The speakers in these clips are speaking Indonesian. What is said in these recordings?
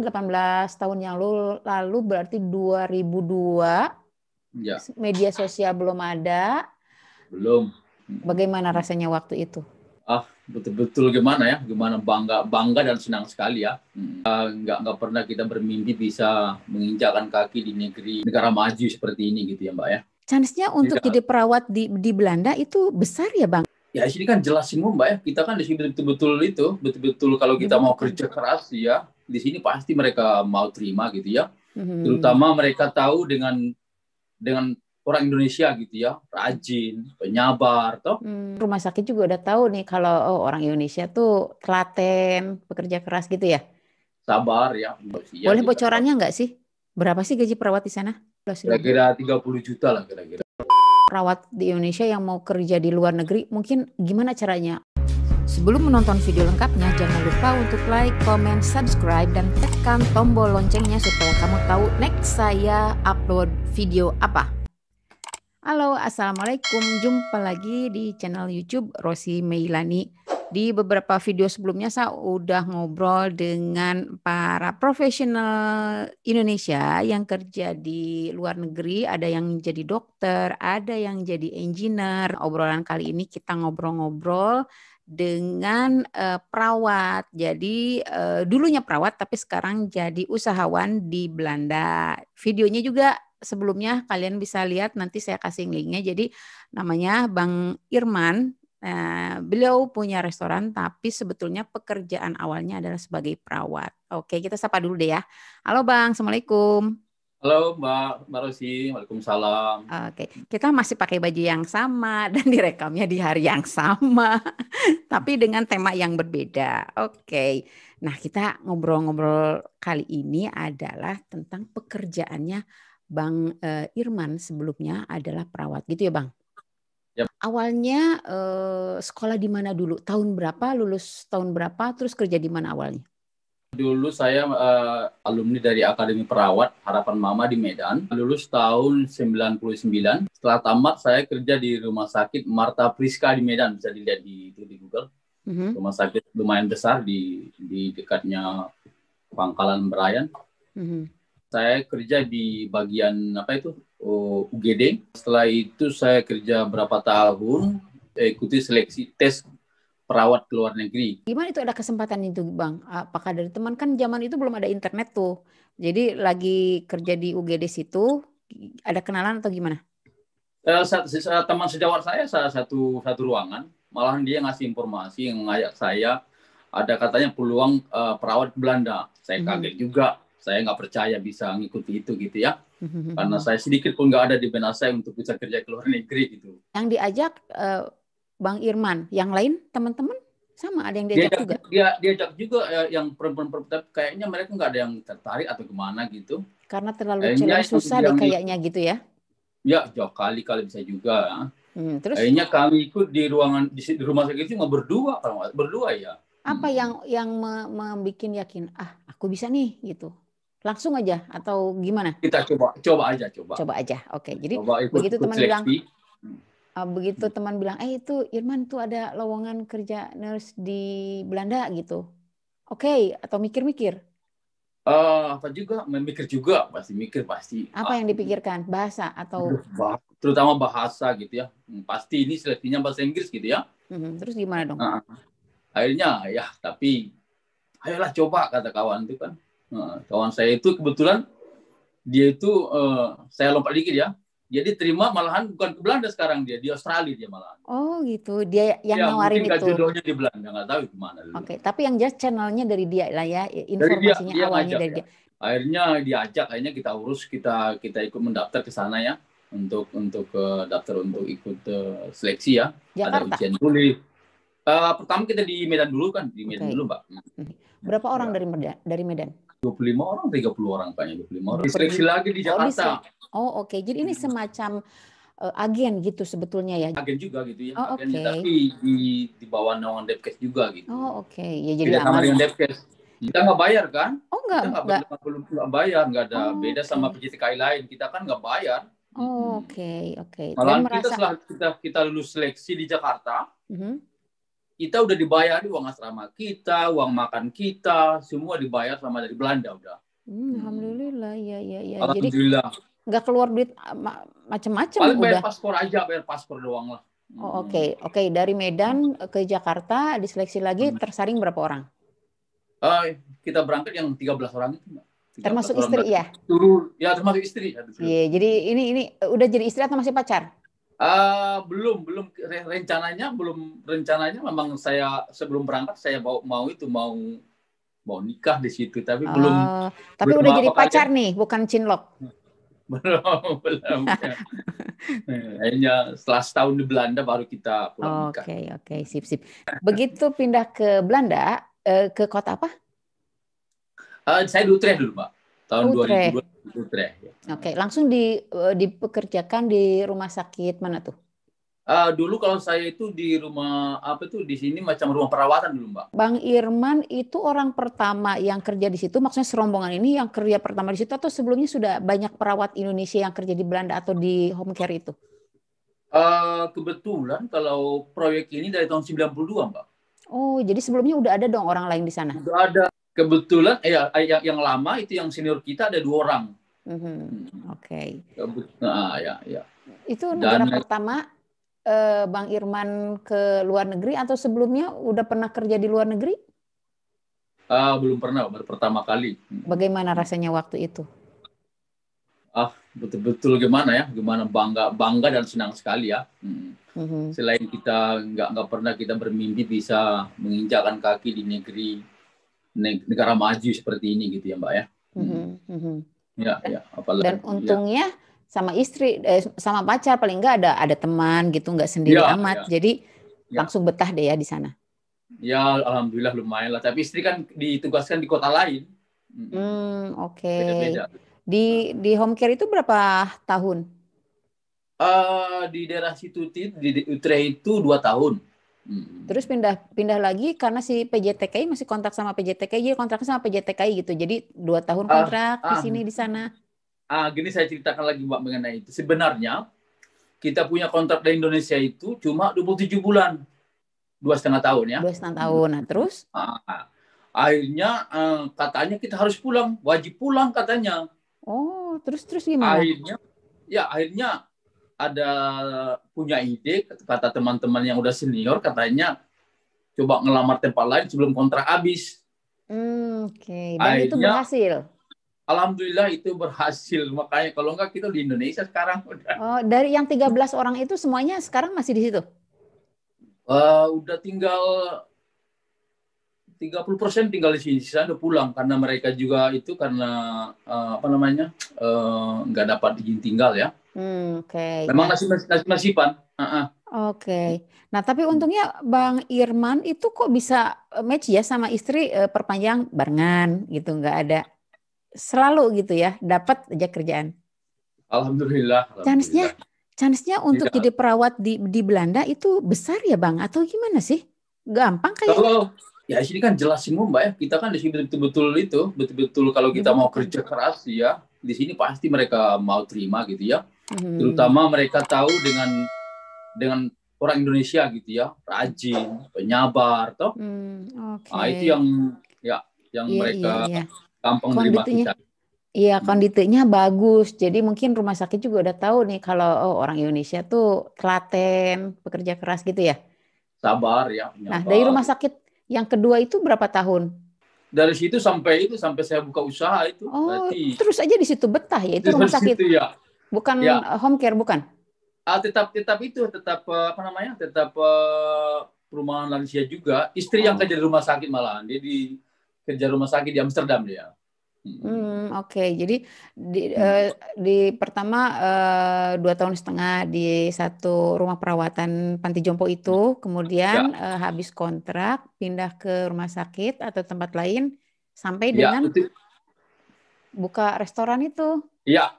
18 tahun yang lalu berarti 2002. Ya, Media sosial belum ada. belum. Bagaimana rasanya waktu itu? Betul-betul gimana bangga dan senang sekali ya. Nggak pernah kita bermimpi bisa menginjakkan kaki di negara maju seperti ini gitu ya Mbak ya. Chance-nya untuk jadi perawat di Belanda itu besar ya Bang? Ya di sini kan jelas semua Mbak ya. Kita kan di sini betul-betul kalau kita mau kerja keras ya, di sini pasti mereka mau terima gitu ya. Terutama mereka tahu dengan orang Indonesia gitu ya, rajin, penyabar, toh. Rumah sakit juga udah tahu nih kalau orang Indonesia tuh telaten, pekerja keras gitu ya. Sabar ya. Boleh bocorannya nggak sih? Berapa sih gaji perawat di sana? Kira-kira 30 juta lah kira-kira. Perawat di Indonesia yang mau kerja di luar negeri, mungkin gimana caranya? Sebelum menonton video lengkapnya, jangan lupa untuk like, comment, subscribe, dan tekan tombol loncengnya supaya kamu tahu next saya upload video apa. Halo, Assalamualaikum. Jumpa lagi di channel YouTube Rosi Meilani. Di beberapa video sebelumnya saya udah ngobrol dengan para profesional Indonesia yang kerja di luar negeri. Ada yang jadi dokter, ada yang jadi engineer. Obrolan kali ini kita ngobrol-ngobrol dengan perawat. Jadi dulunya perawat tapi sekarang jadi usahawan di Belanda. Videonya juga sebelumnya kalian bisa lihat, nanti saya kasih linknya. Jadi namanya Bang Irman. Beliau punya restoran tapi sebetulnya pekerjaan awalnya adalah sebagai perawat. Oke, kita sapa dulu deh ya. Halo Bang, Assalamualaikum. Halo Mbak Rosi, Waalaikumsalam. Oke, kita masih pakai baju yang sama dan direkamnya di hari yang sama, tapi dengan tema yang berbeda. Oke, nah kita ngobrol-ngobrol kali ini adalah tentang pekerjaannya Bang Irman sebelumnya adalah perawat gitu ya Bang? Yep. Awalnya sekolah di mana dulu? Tahun berapa? Lulus tahun berapa? Terus kerja di mana awalnya? Dulu saya alumni dari Akademi Perawat Harapan Mama di Medan. Lulus tahun 99. Setelah tamat saya kerja di Rumah Sakit Marta Priska di Medan. Bisa dilihat di Google. Rumah sakit lumayan besar di dekatnya Pangkalan Berayan. Saya kerja di bagian UGD. Setelah itu saya kerja berapa tahun, ikuti seleksi tes perawat ke luar negeri. Gimana itu ada kesempatan itu Bang? Apakah dari teman, kan zaman itu belum ada internet tuh. Jadi lagi kerja di UGD situ, ada kenalan atau gimana? Teman sejawat saya satu ruangan, malahan dia ngasih informasi yang mengajak saya, ada katanya peluang perawat ke Belanda. Saya kaget juga. Saya nggak percaya bisa ngikuti itu gitu ya. Karena saya sedikit pun nggak ada di benak saya untuk bisa kerja ke luar negeri gitu. Yang diajak Bang Irman, yang lain teman-teman sama ada yang diajak juga? Diajak juga yang perempuan-perempuan, kayaknya mereka nggak ada yang tertarik atau gimana gitu. Karena terlalu challenge susah deh kayaknya gitu ya? Ya, jauh kali bisa juga. Terus? Akhirnya kami ikut di ruangan di rumah sakit itu cuma berdua ya. Apa yang membuat yakin, aku bisa nih gitu? Langsung aja atau gimana? Kita coba aja. Oke. Jadi begitu teman bilang, teman bilang, itu Irman tuh ada lowongan kerja nurse di Belanda gitu. Oke, atau mikir-mikir? Apa juga, memikir juga, pasti. Apa yang dipikirkan? Bahasa atau? Terutama bahasa gitu ya. Pasti ini seleksinya bahasa Inggris gitu ya. Terus gimana dong? Akhirnya ya, tapi ayolah coba, kata kawan itu kan. Kawan saya itu kebetulan dia itu saya lompat dikit ya, dia diterima malahan bukan ke Belanda sekarang, dia di Australia dia malahan. Oh gitu, dia yang nawarin itu. Mungkin jodohnya di Belanda, nggak tahu kemana. Oke, tapi yang jelas channelnya dari dia lah ya, informasinya dia awalnya ngajak, dari dia. Akhirnya diajak, akhirnya kita urus, kita ikut mendaftar ke sana ya, untuk daftar untuk ikut seleksi ya. Jakarta. Ada ujian tulis. Pertama kita di Medan dulu kan, dulu Mbak. Berapa orang dari Medan? 25 orang, 30 orang kayaknya, 25 orang. Diseleksi lagi di Jakarta. Oke. Jadi ini semacam agen gitu sebetulnya ya? Agen juga gitu ya. Tapi di bawah naungan Depkes juga gitu. Oke. Ya jadi sama dengan Depkes. Kita nggak bayar kan? Kita nggak bayar, nggak ada beda sama PJTKI lain. Kita kan nggak bayar. Oke. Malah kita setelah kita lulus seleksi di Jakarta, kita udah dibayar uang asrama kita, uang makan kita, semua dibayar sama dari Belanda udah. Alhamdulillah, ya. Jadi Alhamdulillah. nggak keluar duit macam-macam Paling udah. bayar paspor doang lah. Oh, oke. Dari Medan ke Jakarta diseleksi lagi, tersaring berapa orang? Kita berangkat yang 13 orang itu, Mbak. Termasuk istri ya? Ya, termasuk istri. Iya, jadi ini udah jadi istri atau masih pacar? Belum rencananya memang saya sebelum berangkat saya mau nikah di situ, tapi tapi udah jadi pacar nih, bukan cinlok. belum. Hanya setelah setahun di Belanda baru kita pulang nikah. Oke, sip. Begitu pindah ke Belanda, ke kota apa? Saya di Utrecht dulu, Mbak. Tahun 2002 di Utrecht. Ya. Oke, langsung dipekerjakan di rumah sakit mana tuh? Dulu kalau saya itu di rumah di sini macam rumah perawatan dulu, Mbak. Bang Irman itu orang pertama yang kerja di situ, maksudnya serombongan ini yang kerja pertama di situ atau sebelumnya sudah banyak perawat Indonesia yang kerja di Belanda atau di home care itu? Kebetulan kalau proyek ini dari tahun 92, Mbak. Oh, jadi sebelumnya udah ada dong orang lain di sana? Udah ada. Kebetulan yang lama itu yang senior kita ada 2 orang. Oke. Nah, ya. Itu negara pertama Bang Irman ke luar negeri atau sebelumnya udah pernah kerja di luar negeri? Belum pernah, baru pertama kali. Bagaimana rasanya waktu itu? Betul-betul gimana bangga dan senang sekali ya. Selain kita nggak pernah kita bermimpi bisa menginjakkan kaki di negara maju seperti ini gitu ya, Mbak ya. Ya, apalagi. Dan untungnya sama istri, sama pacar paling nggak ada teman gitu, nggak sendiri amat. Jadi langsung betah deh ya di sana. Ya, alhamdulillah lumayan lah. Tapi istri kan ditugaskan di kota lain. Oke. Beda-beda. Di home care itu berapa tahun? Di daerah situ di Utrecht itu 2 tahun. Terus pindah lagi karena si PJTKI masih kontrak sama PJTKI, jadi kontraknya sama PJTKI gitu. Jadi 2 tahun kontrak di sini di sana. Gini saya ceritakan lagi, Mbak, mengenai itu. Sebenarnya kita punya kontrak dari Indonesia itu cuma 27 bulan. 2,5 tahun ya. 2,5 tahun. Nah, terus? Akhirnya katanya kita harus pulang, wajib pulang katanya. Oh, terus gimana? Akhirnya ada punya ide, kata teman-teman yang udah senior, katanya coba ngelamar tempat lain sebelum kontrak habis. Oke. Dan itu berhasil? Alhamdulillah itu berhasil. Makanya kalau enggak kita di Indonesia sekarang udah. Oh, dari yang 13 orang itu semuanya sekarang masih di situ? Udah tinggal 30% tinggal di sini, sisa udah pulang karena mereka juga itu karena nggak dapat izin tinggal ya. Oke. Memang nasiban. Oke. Nah, tapi untungnya Bang Irman itu kok bisa match ya sama istri, perpanjang barengan gitu, nggak ada selalu gitu ya, dapat aja kerjaan. Alhamdulillah. Chance-nya untuk jadi perawat di Belanda itu besar ya, Bang? Atau gimana sih? Gampang kayaknya? Ya di sini kan jelas semua, Mbak ya. Kita kan di sini betul-betul kalau kita mau kerja keras ya, di sini pasti mereka mau terima gitu ya. Terutama mereka tahu dengan orang Indonesia gitu ya, rajin, penyabar toh. Itu yang mereka gampang terima kita. Iya, kondisinya bagus. Jadi mungkin rumah sakit juga udah tahu nih kalau orang Indonesia tuh telaten, pekerja keras gitu ya. Sabar ya. Nah, dari rumah sakit yang kedua itu berapa tahun? Dari situ sampai saya buka usaha itu. Berarti terus aja di situ betah ya, itu rumah sakit. Situ, ya. Bukan home care, bukan? Tetap perumahan lansia juga. Istri yang kerja di rumah sakit malahan. Dia kerja rumah sakit di Amsterdam dia. Oke. Jadi di pertama 2,5 tahun di satu rumah perawatan panti jompo itu, kemudian habis kontrak pindah ke rumah sakit atau tempat lain sampai dengan buka restoran itu. Iya.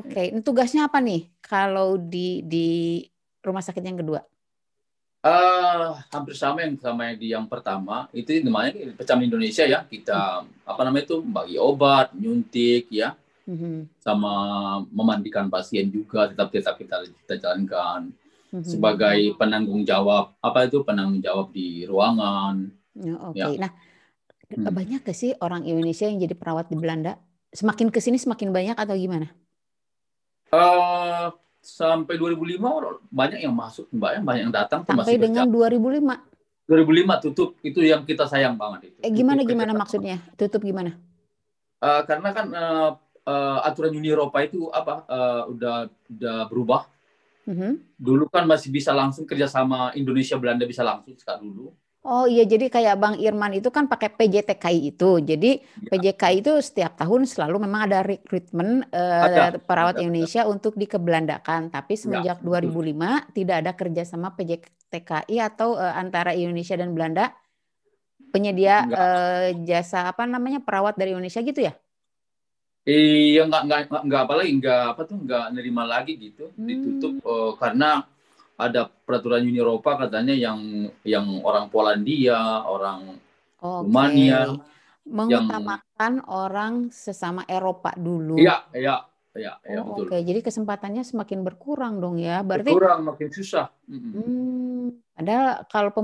Oke. Tugasnya apa nih kalau di rumah sakit yang kedua? Hampir sama yang di yang pertama. Itu namanya Pecam Indonesia ya. Kita bagi obat, nyuntik ya. Sama memandikan pasien juga tetap kita jalankan. sebagai penanggung jawab, penanggung jawab di ruangan. Oke. Ya. Nah, banyak gak sih orang Indonesia yang jadi perawat di Belanda? Semakin kesini semakin banyak atau gimana? Sampai 2005 banyak yang masuk, banyak yang datang tuh Sampai masih kerja. dengan 2005. 2005 tutup, itu yang kita sayang banget itu. Gimana maksudnya? Tutup gimana? Karena kan aturan Uni Eropa itu udah berubah. Dulu kan masih bisa langsung kerjasama Indonesia Belanda bisa langsung sekarang dulu. Oh iya, jadi kayak Bang Irman itu kan pakai PJTKI itu. Jadi PJKI itu setiap tahun selalu memang ada rekrutmen perawat Indonesia untuk dikebelandakan. Tapi semenjak 2005 tidak ada kerjasama PJTKI atau antara Indonesia dan Belanda penyedia jasa perawat dari Indonesia gitu ya? Iya, nggak nerima lagi gitu, ditutup karena ada peraturan Uni Eropa katanya yang orang Polandia, orang Rumania mengutamakan orang sesama Eropa dulu. Iya, betul. Oke, jadi kesempatannya semakin berkurang dong ya. Berarti berkurang, makin susah. Padahal kalau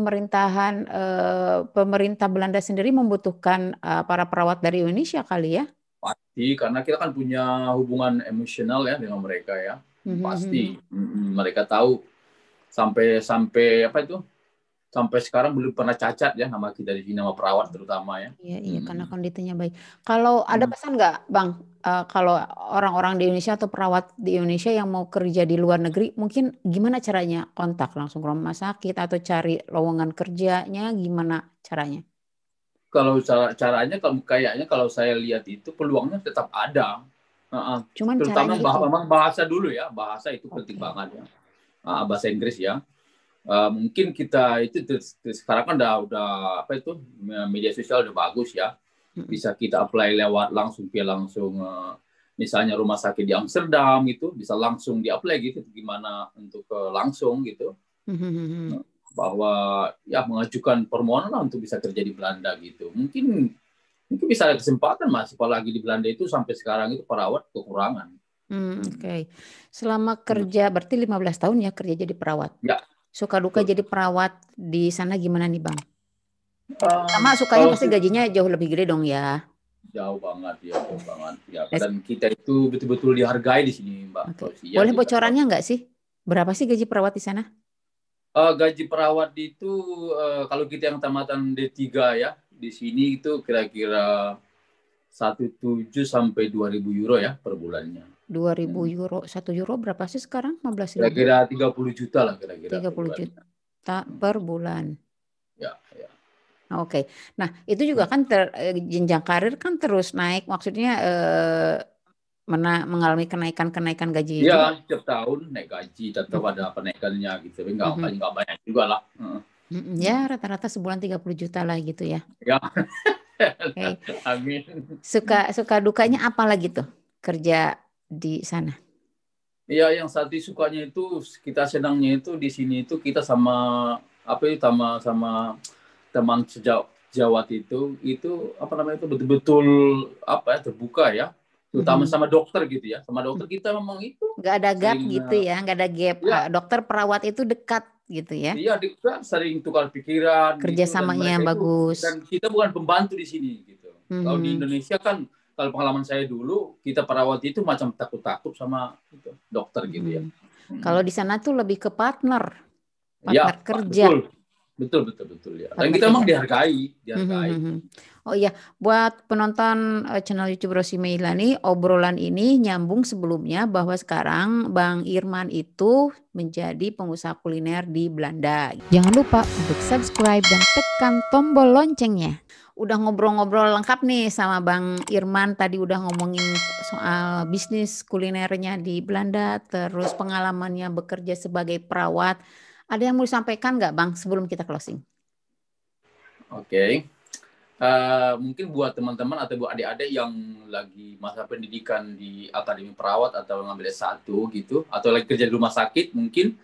pemerintah Belanda sendiri membutuhkan para perawat dari Indonesia kali ya? Pasti, karena kita kan punya hubungan emosional ya dengan mereka ya. Pasti mereka tahu sampai sekarang belum pernah cacat ya nama kita di sini, nama perawat terutama ya. Iya, karena kondisinya baik. Kalau ada pesan nggak, Bang, kalau orang-orang di Indonesia atau perawat di Indonesia yang mau kerja di luar negeri, mungkin gimana caranya kontak langsung ke rumah sakit atau cari lowongan kerjanya, gimana caranya? Kalau caranya, kayaknya kalau saya lihat itu peluangnya tetap ada. Cuman terutama memang bahasa dulu ya, bahasa itu penting banget ya. Bahasa Inggris ya. Mungkin kita itu sekarang kan udah media sosial udah bagus ya, bisa kita apply langsung misalnya rumah sakit di Amsterdam itu bisa langsung di apply gitu, gimana untuk langsung gitu, bahwa ya mengajukan permohonan untuk bisa kerja di Belanda gitu. Mungkin bisa ada kesempatan Mas, apalagi di Belanda itu sampai sekarang itu perawat kekurangan. Oke. Selama kerja berarti 15 tahun ya kerja jadi perawat. Ya. Suka duka jadi perawat di sana gimana nih Bang? Sama sukanya pasti gajinya jauh lebih gede dong ya. Jauh banget ya. Dan kita itu betul-betul dihargai di sini Mbak. Okay. Boleh bocorannya nggak sih? Berapa sih gaji perawat di sana? Gaji perawat itu kalau kita yang tamatan D3 ya, di sini itu kira-kira 1,7 sampai 2.000 euro ya per bulannya. 2.000 euro, 1 euro berapa sih sekarang? 15.000? Kira-kira 30 juta lah kira-kira. 30 juta per bulan. Ya. Oke. Nah, itu juga kan jenjang karir kan terus naik, maksudnya mengalami kenaikan gaji. Iya, setiap tahun naik gaji, tetap ada penaikannya gitu. Tapi nggak banyak juga lah. Ya, rata-rata sebulan 30 juta lah gitu ya. Ya. Okay. Amin. Suka dukanya apa lagi tuh kerja di sana? Iya, yang satu sukanya itu, kita senangnya itu di sini itu kita sama teman sejawat itu betul-betul terbuka ya, terutama sama dokter gitu ya. Sama dokter kita memang itu nggak ada gap gitu ya, nggak ada gap. Ya. Dokter perawat itu dekat gitu ya. Iya, dekat, sering tukar pikiran, kerjasamanya gitu, bagus. Dan kita bukan pembantu di sini gitu. Kalau di Indonesia kan, kalau pengalaman saya dulu, kita perawat itu macam takut-takut sama dokter gitu ya. Kalau di sana tuh lebih ke partner ya, kerja. Betul ya. Dan kita memang dihargai. Oh iya, buat penonton channel YouTube Rosi Meilani, obrolan ini nyambung sebelumnya bahwa sekarang Bang Irman itu menjadi pengusaha kuliner di Belanda. Jangan lupa untuk subscribe dan tekan tombol loncengnya. Udah ngobrol-ngobrol lengkap nih sama Bang Irman, tadi udah ngomongin soal bisnis kulinernya di Belanda, terus pengalamannya bekerja sebagai perawat. Ada yang mau disampaikan nggak Bang sebelum kita closing? Oke. Mungkin buat teman-teman atau buat adik-adik yang lagi masa pendidikan di akademi perawat atau ngambil S1 gitu, atau lagi kerja di rumah sakit, mungkin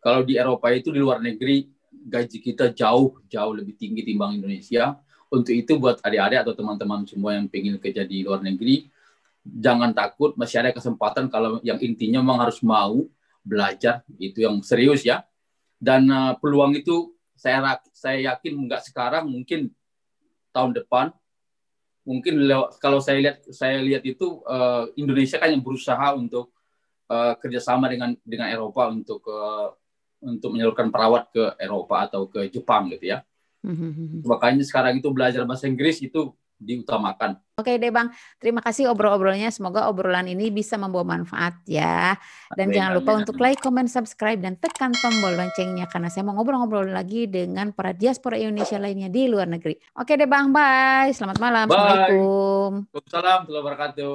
kalau di Eropa itu, di luar negeri, gaji kita jauh lebih tinggi timbang Indonesia. Untuk itu buat adik-adik atau teman-teman semua yang pengen kerja di luar negeri, jangan takut, masih ada kesempatan. Kalau yang intinya memang harus mau belajar itu yang serius ya. Dan peluang itu saya yakin nggak sekarang, mungkin tahun depan. Mungkin kalau saya lihat itu Indonesia kan yang berusaha untuk kerjasama dengan Eropa untuk menyalurkan perawat ke Eropa atau ke Jepang gitu ya. Makanya sekarang itu belajar bahasa Inggris itu diutamakan. Oke deh Bang, terima kasih obrol-obrolnya. Semoga obrolan ini bisa membawa manfaat ya. Dan jangan lupa untuk like, comment, subscribe, dan tekan tombol loncengnya. Karena saya mau ngobrol-ngobrol lagi dengan para diaspora Indonesia lainnya di luar negeri. Oke deh Bang, bye. Selamat malam. Bye. Assalamualaikum. Waalaikumsalam warahmatullahi wabarakatuh.